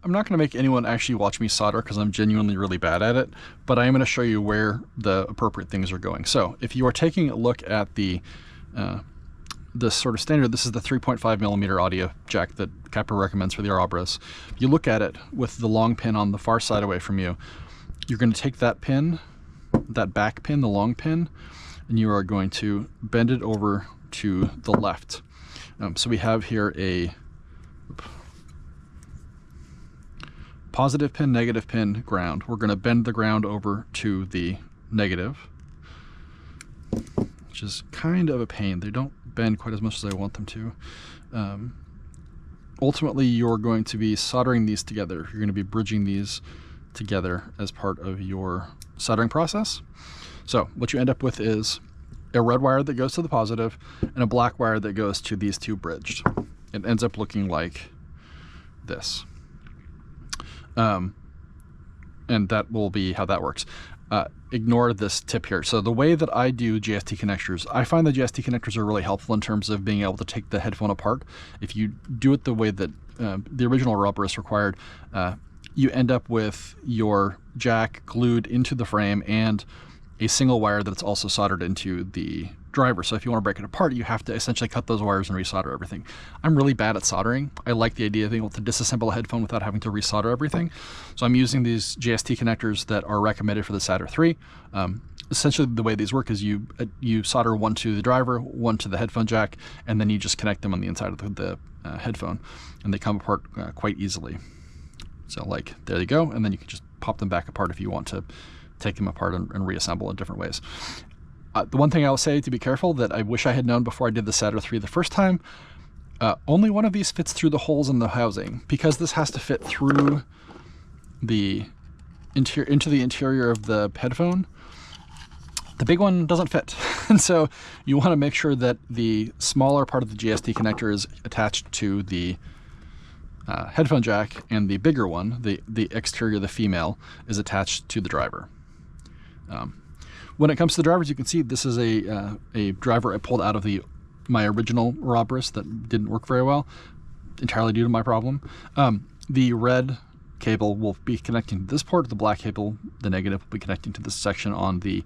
I'm not going to make anyone actually watch me solder because I'm genuinely really bad at it, but I am going to show you where the appropriate things are going. So if you are taking a look at the sort of standard, this is the 3.5 millimeter audio jack that Capra recommends for the Ouroboros. If you look at it with the long pin on the far side away from you, you're going to take that pin, that back pin, the long pin, and you are going to bend it over to the left. So we have here a positive pin, negative pin, ground. We're going to bend the ground over to the negative, which is kind of a pain. They don't bend quite as much as I want them to. Ultimately, you're going to be soldering these together. You're going to be bridging these together as part of your soldering process. So what you end up with is a red wire that goes to the positive and a black wire that goes to these two bridged. It ends up looking like this. And that will be how that works. Ignore this tip here. So the way that I do JST connectors, I find the JST connectors are really helpful in terms of being able to take the headphone apart. If you do it the way that the original Ouroboros required, you end up with your jack glued into the frame and a single wire that's also soldered into the driver. So if you want to break it apart, you have to essentially cut those wires and resolder everything. I'm really bad at soldering. I like the idea of being able to disassemble a headphone without having to resolder everything. So I'm using these JST connectors that are recommended for the Solder 3. Essentially the way these work is you solder one to the driver, one to the headphone jack, and then you just connect them on the inside of the headphone, and they come apart quite easily. So like, there you go, and then you can just pop them back apart if you want to take them apart and reassemble in different ways. The one thing I will say to be careful that I wish I had known before I did the Solder 3 the first time, only one of these fits through the holes in the housing, because this has to fit through the into the interior of the headphone. The big one doesn't fit. And so you want to make sure that the smaller part of the JST connector is attached to the headphone jack, and the bigger one, the exterior, the female, is attached to the driver. When it comes to the drivers, you can see this is a driver I pulled out of my original Ouroboros that didn't work very well, entirely due to my problem. The red cable will be connecting to this port. The black cable, the negative, will be connecting to this section on the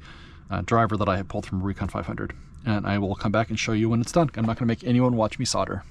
driver that I have pulled from Recon 500. And I will come back and show you when it's done. I'm not going to make anyone watch me solder.